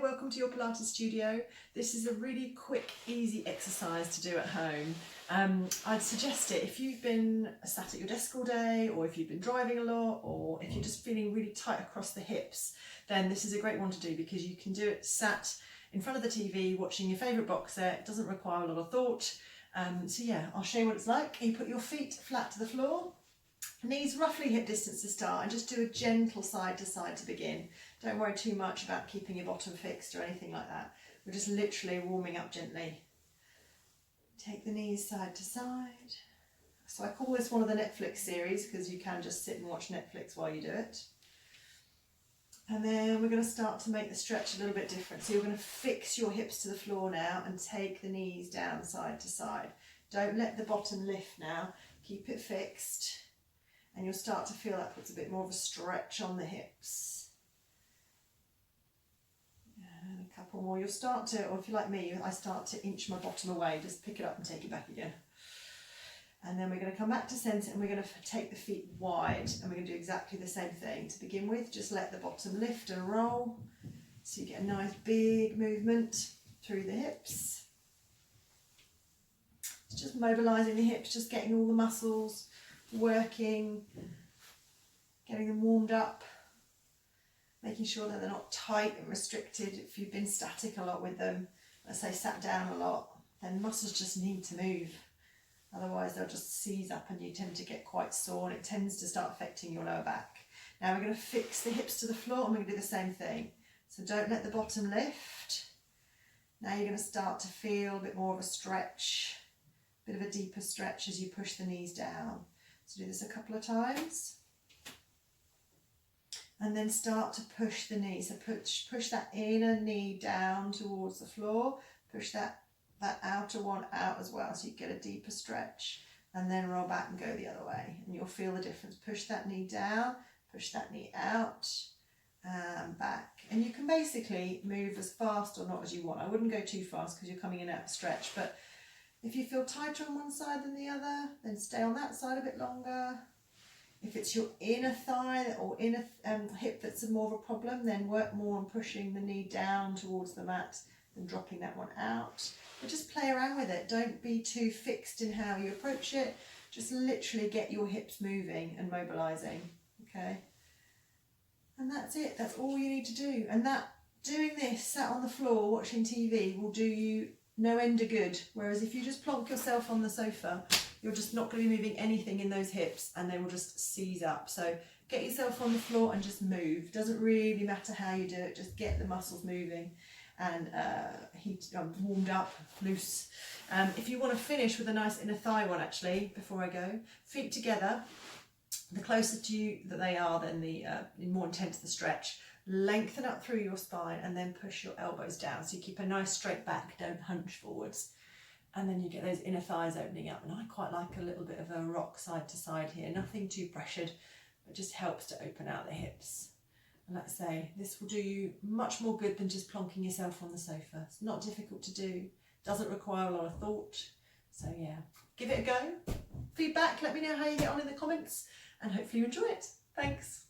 welcome to your Pilates studio. This is a really quick, easy exercise to do at home. I'd suggest it if you've been sat at your desk all day, or if you've been driving a lot, or if you're just feeling really tight across the hips, then this is a great one to do because you can do it sat in front of the TV watching your favourite box set. It doesn't require a lot of thought. So yeah, I'll show you what it's like. You put your feet flat to the floor, knees roughly hip distance to start, and just do a gentle side to side to begin. Don't worry too much about keeping your bottom fixed or anything like that. We're just literally warming up gently. Take the knees side to side. So I call this one of the Netflix series because you can just sit and watch Netflix while you do it. And then we're going to start to make the stretch a little bit different. So you're going to fix your hips to the floor now and take the knees down side to side. Don't let the bottom lift now. Keep it fixed. And you'll start to feel that puts a bit more of a stretch on the hips. And a couple more. You'll start to, or if you're like me, I start to inch my bottom away. Just pick it up and take it back again. And then we're going to come back to centre and we're going to take the feet wide. And we're going to do exactly the same thing. To begin with, just let the bottom lift and roll. So you get a nice big movement through the hips. It's just mobilising the hips, just getting all the muscles working, getting them warmed up, making sure that they're not tight and restricted. If you've been static a lot with them, let's say sat down a lot, then muscles just need to move. Otherwise they'll just seize up and you tend to get quite sore and it tends to start affecting your lower back. Now we're going to fix the hips to the floor and we're going to do the same thing. So don't let the bottom lift. Now you're going to start to feel a bit more of a stretch, a bit of a deeper stretch as you push the knees down. So do this a couple of times. And then start to push the knee. So push that inner knee down towards the floor. Push that outer one out as well, so you get a deeper stretch. And then roll back and go the other way. And you'll feel the difference. Push that knee down, push that knee out, and back. And you can basically move as fast or not as you want. I wouldn't go too fast because you're coming in out of stretch. But if you feel tighter on one side than the other, then stay on that side a bit longer. If it's your inner thigh or inner hip that's more of a problem, then work more on pushing the knee down towards the mat than dropping that one out. But just play around with it. Don't be too fixed in how you approach it. Just literally get your hips moving and mobilising, okay? And that's it. That's all you need to do. And that doing this sat on the floor watching TV will do you no end of good. Whereas if you just plonk yourself on the sofa, you're just not going to be moving anything in those hips and they will just seize up. So get yourself on the floor and just move. Doesn't really matter how you do it, just get the muscles moving and warmed up, loose. If you want to finish with a nice inner thigh one actually, before I go, feet together, the closer to you that they are, then the more intense the stretch. Lengthen up through your spine and then push your elbows down. So you keep a nice straight back, don't hunch forwards. And then you get those inner thighs opening up. And I quite like a little bit of a rock side to side here. Nothing too pressured, but just helps to open out the hips. And like I say, this will do you much more good than just plonking yourself on the sofa. It's not difficult to do. Doesn't require a lot of thought. So yeah, give it a go. Feedback, let me know how you get on in the comments. And hopefully you enjoy it. Thanks.